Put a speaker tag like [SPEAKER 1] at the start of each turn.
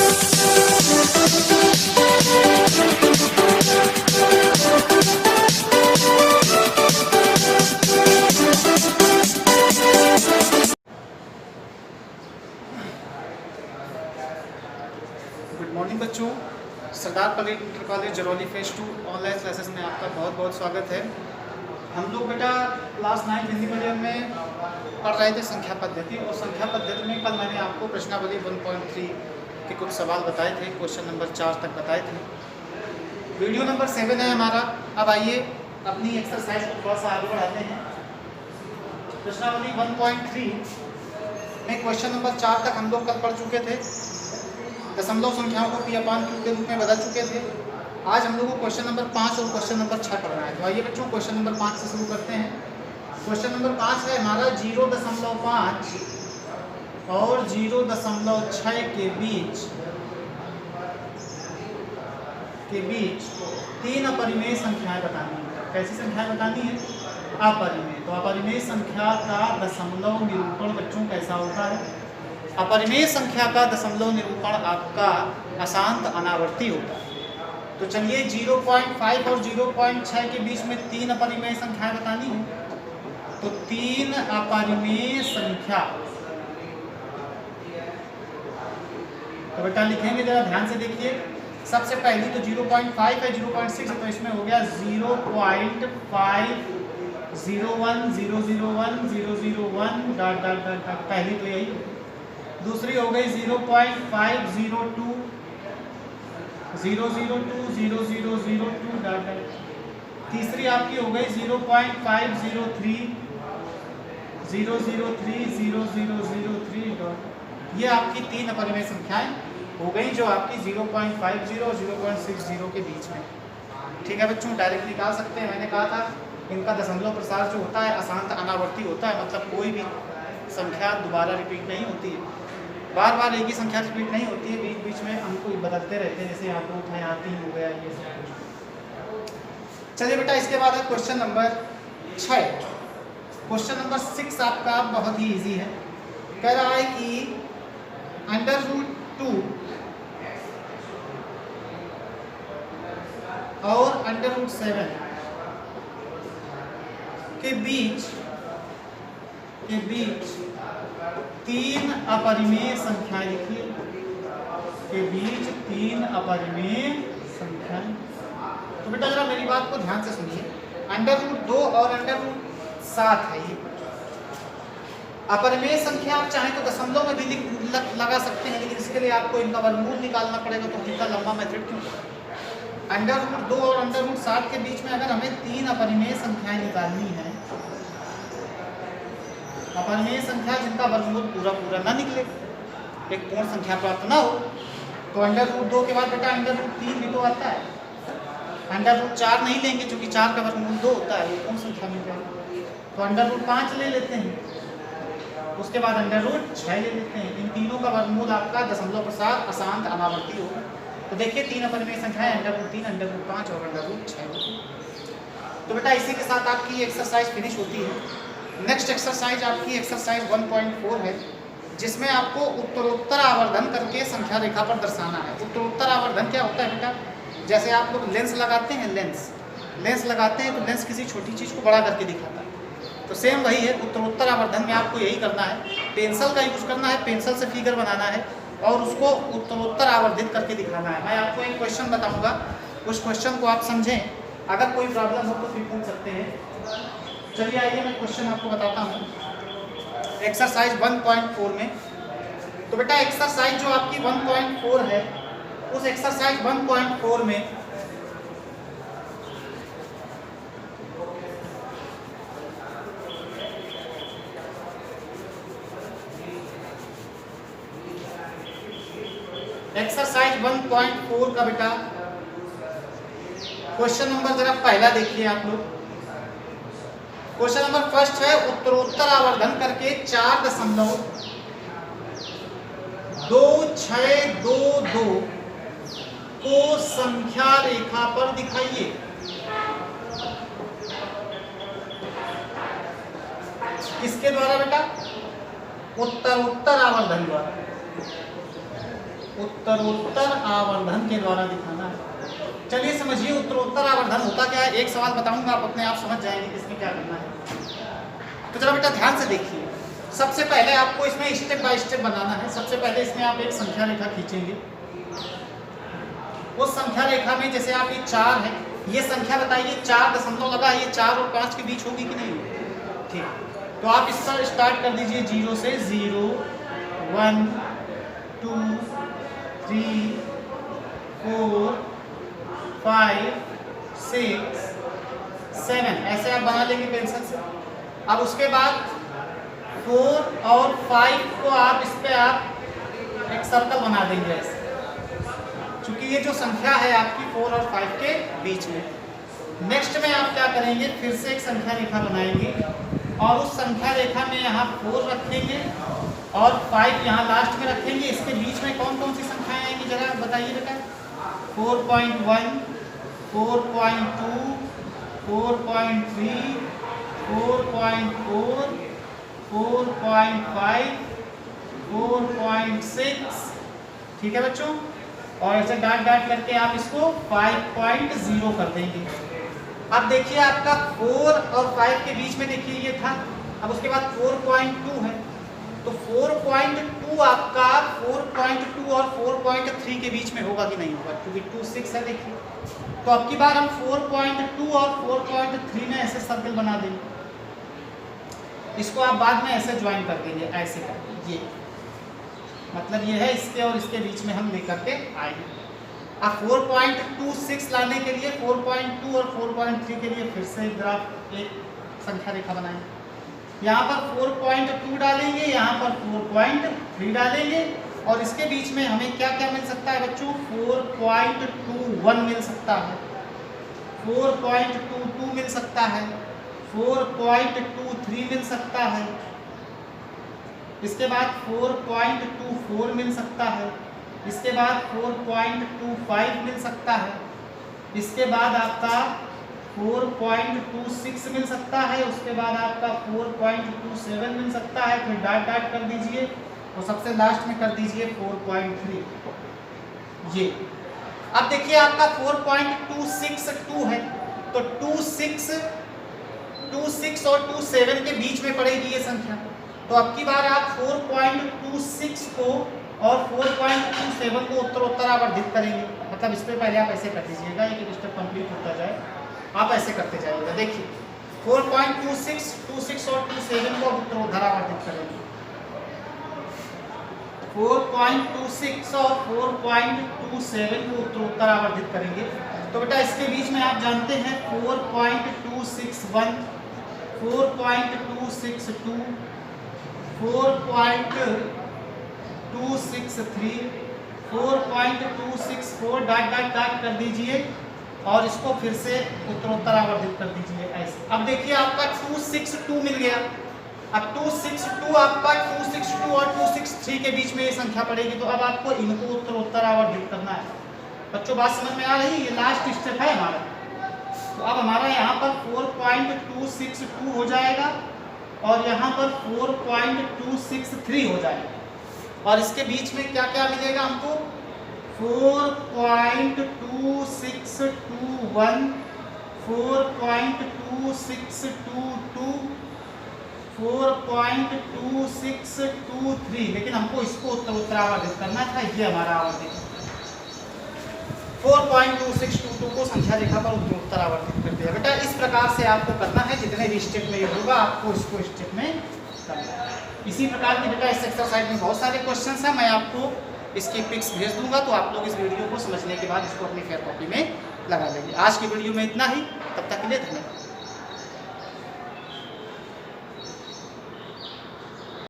[SPEAKER 1] Good morning बच्चों, Sardar Patel inter college Jarauli phase 2 online classes में आपका बहुत बहुत स्वागत है। हम लोग बेटा क्लास 9 हिंदी मीडियम में पढ़ रहे थे संख्या पद्धति, और संख्या पद्धति में कल मैंने आपको प्रश्नावली 1.3 के कुछ सवाल बताए थे, क्वेश्चन नंबर 4 तक बताए थे। वीडियो नंबर 7 है हमारा। अब आइए अपनी एक्सरसाइज को थोड़ा सा आगे बढ़ाते हैं। प्रश्नावली 1.3 में क्वेश्चन नंबर 4 तक हम लोग कल पढ़ चुके थे। दशमलव संख्याओं को P/Q के रूप में बदल चुके थे। आज हम लोग को क्वेश्चन नंबर 5 और क्वेश्चन नंबर 6 पढ़ना है। तो आइए बच्चों क्वेश्चन नंबर 5 से शुरू करते हैं। क्वेश्चन नंबर 5 है हमारा 0.5 और 0.6 के बीच तीन अपरिमेय संख्याएं बतानी है। कैसी संख्याएं बतानी है? अपरिमेय। तो अपरिमेय संख्या का दशमलव निरूपण बच्चों कैसा होता है? अपरिमेय संख्या का दशमलव निरूपण आपका अशांत अनावर्ती होता है। तो चलिए 0.5 और 0.6 के बीच में तीन अपरिमेय संख्याएं बतानी हो, तो तीन अपरिमेय संख्या तो बेटा लिखेंगे, जरा ध्यान से देखिए। सबसे पहली तो 0.5 है, 0.6 है, तो इसमें हो गया 0.5 001 001 001 डॉट डॉट डॉट डॉट, पहली तो यही। दूसरी हो गई 0.502 002 0002 डॉट डॉट। तीसरी आपकी हो गई 0.503 003 0003 डॉट। ये आपकी तीन अपरिमेय संख्याएं हो गई जो आपकी 0.50 और 0.60 के बीच में। ठीक है बच्चों, डायरेक्ट निकाल सकते हैं। मैंने कहा था इनका दशमलव प्रसार जो होता है अशांत अनावर्ती होता है, मतलब कोई भी संख्या दोबारा रिपीट नहीं होती है, बार बार एक ही संख्या रिपीट नहीं होती है, बीच बीच में हमको बदलते रहते हैं। जैसे यहाँ 2 था, यहाँ 3 हो गया, ये सब। चलिए बेटा, इसके बाद है क्वेश्चन नंबर 6। क्वेश्चन नंबर 6 आपका बहुत ही इजी है। कह रहा है कि √2 और √7 के बीच तीन अपरिमेय संख्याएं लिखिए। के बीच तीन अपरिमेय संख्याएं। तो बेटा जरा मेरी बात को ध्यान से सुनिए। √2 और √7 है ये अपरिमेय संख्या। आप चाहें तो दशमलव में भी लगा सकते हैं, लेकिन इसके लिए आपको इनका वर्गमूल निकालना पड़ेगा। तो इतना लंबा मेथड क्यों? √2 और √7 के बीच में अगर हमें तीन अपरिमेय संख्याएं निकालनी है, अपरिमेय संख्या जिनका वर्गमूल पूरा पूरा ना निकले, एक पूर्ण संख्या प्राप्त ना हो, तो √2 के बाद बेटा √3 भी तो आता है। √4 नहीं लेंगे क्योंकि 4 का वर्गमूल 2 होता है, वो पूर्ण संख्या मिल जाएगी। तो √5 ले लेते हैं, उसके बाद √6 ले लेते हैं। इन तीनों का वर्गमूल आपका दशमलव प्रसार अशांत अनावर्ती होगा। तो देखिए तीन अपरिमेय संख्याएं √3 √5 और √6। तो बेटा इसी के साथ आपकी एक्सरसाइज फिनिश होती है। नेक्स्ट एक्सरसाइज आपकी एक्सरसाइज 1.4 है, जिसमें आपको उत्तरोत्तर आवर्धन करके संख्या रेखा पर दर्शाना है। उत्तरोत्तर आवर्धन क्या होता है बेटा? जैसे आप लोग लेंस लगाते हैं, लेंस लगाते हैं तो लेंस किसी छोटी चीज़ को बड़ा करके दिखाता है। तो सेम वही है, उत्तरोत्तर आवर्धन में आपको यही करना है। पेंसिल का यूज करना है, पेंसिल से फिगर बनाना है और उसको उत्तरोत्तर आवर्धित करके दिखाना है। मैं आपको एक क्वेश्चन बताऊँगा, उस क्वेश्चन को आप समझें। अगर कोई प्रॉब्लम हो तो फिर पूछ सकते हैं। चलिए आइए मैं क्वेश्चन आपको बताता हूँ एक्सरसाइज 1.4 में। तो बेटा एक्सरसाइज जो आपकी 1.4 है, उस एक्सरसाइज 1.4 में एक्सरसाइज 1.4 का बेटा क्वेश्चन नंबर जरा पहला देखिए आप लोग। क्वेश्चन नंबर फर्स्ट है, उत्तरोत्तर आवर्धन करके 4.2622 को संख्या रेखा पर दिखाइए। किसके द्वारा बेटा? उत्तरोत्तर आवर्धन द्वारा। उत्तरोत्तर आवर्धन के द्वारा दिखाना है। चलिए समझिए उत्तरोत्तर आवर्धन होता क्या है। एक सवाल बताऊंगा, आप अपने आप समझ जाएंगे कि इसमें क्या करना है। तो जरा बेटा ध्यान से देखिए, सबसे पहले आपको इसमें स्टेप बाय स्टेप बनाना है। सबसे पहले इसमें आप एक संख्या रेखा खींचेंगे। उस संख्या रेखा में जैसे आप ये 4 है, ये संख्या बताइए 4 दशमलव लगा, ये 4 और 5 के बीच होगी कि नहीं? ठीक, तो आप इसका स्टार्ट कर दीजिए 0 से। 0 1 2 3 4 5 6 7 ऐसे आप बना लेंगे पेंसिल से। अब उसके बाद 4 और 5 को आप इस पे आप एक सर्कल बना देंगे ऐसे, क्योंकि ये जो संख्या है आपकी 4 और 5 के बीच में। नेक्स्ट में आप क्या करेंगे, फिर से एक संख्या रेखा बनाएंगे और उस संख्या रेखा में यहाँ 4 रखेंगे और 5 यहाँ लास्ट में रखेंगे। इसके बीच में कौन कौन सी संख्याएं आएंगी जरा बताइए बेटा। 4.1 4.2 4.3 4.4 4.5 4.6। ठीक है बच्चों, और ऐसे डाट डाट करके आप इसको 5.0 कर देंगे। अब देखिए आपका 4 और 5 के बीच में देखिए ये था। अब उसके बाद 4.2 है, तो 4.2 आपका 4.2 और 4.3 के बीच में होगा कि नहीं होगा, क्योंकि 2 6 है। देखिए तो अब की बार हम 4.2 और 4.3 में ऐसे सर्कल बना देंगे। इसको आप बाद में ऐसे ज्वाइन कर देंगे, ऐसे करके। ये मतलब ये है, इसके और इसके बीच में हम लेकर के आएंगे। अब 4.26 लाने के लिए 4.2 और 4.3 के लिए फिर से ग्राफ एक संख्या रेखा बनाएंगे। यहाँ पर 4.2 डालेंगे, यहाँ पर 4.3 डालेंगे और इसके बीच में हमें क्या क्या मिल सकता है बच्चों? 4.21 मिल सकता है, 4.22 मिल सकता है, 4.23 मिल सकता है, इसके बाद 4.24 मिल सकता है, इसके बाद 4.25 मिल सकता है, इसके बाद आपका 4.26 मिल सकता है, उसके बाद आपका 4.27 मिल सकता है। फिर डाट डाट कर दीजिए और सबसे लास्ट में कर दीजिए 4.3। ये अब देखिए आपका 4.262 है, तो 26 और 27 के बीच में पड़ेगी ये संख्या। तो अब की बार आप 4.26 को और 4.27 को उत्तरोत्तर आवर्धित करेंगे। मतलब इस पे पहले आप ऐसे कर दीजिएगा, एक एक स्टेप कंप्लीट होता जाए, आप ऐसे करते जाइएगा। देखिए 4.26, 26 और 27 को उत्तरोत्तर आवर्धित करेंगे। 4.26 और 4.27 को उत्तरोत्तर आवर्धित करेंगे। तो बेटा इसके बीच में आप जानते हैं 4.261, 4.262, 4.263, 4.264 डाट डाट डाट कर दीजिए और इसको फिर से उत्तरोत्तर आवर्धित कर दीजिए ऐसे। अब देखिए आपका 262 मिल गया। अब 262 आपका 262 और 263 के बीच में ये संख्या पड़ेगी। तो अब आपको इनको उत्तरोत्तर आवर्धित करना है। बच्चों बात समझ में आ रही है? ये लास्ट स्टेप है हमारा। तो अब हमारा यहाँ पर 4.262 हो जाएगा और यहाँ पर 4.263 हो जाएगा और इसके बीच में क्या क्या मिलेगा हमको? 4.2621, 4.2622, 4.2623, लेकिन हमको इसको उत्तरोत्तर आवर्धित करना था। ये हमारा आवर्धित 4.2622 को संख्या रेखा पर उत्तरोत्तर आवर्धित कर दिया। बेटा इस प्रकार से आपको करना है, जितने भी स्टेप में ये होगा आपको इसको स्टेप में करना है। इसी प्रकार की बेटा इस एक्सरसाइज में बहुत सारे क्वेश्चंस हैं, मैं आपको इसकी पिक्स भेज दूंगा, तो आप लोग इस वीडियो को समझने के बाद इसको अपनी फेयर कॉपी में लगा लेंगे। आज की वीडियो में इतना ही, तब तक के लिए धन्यवाद।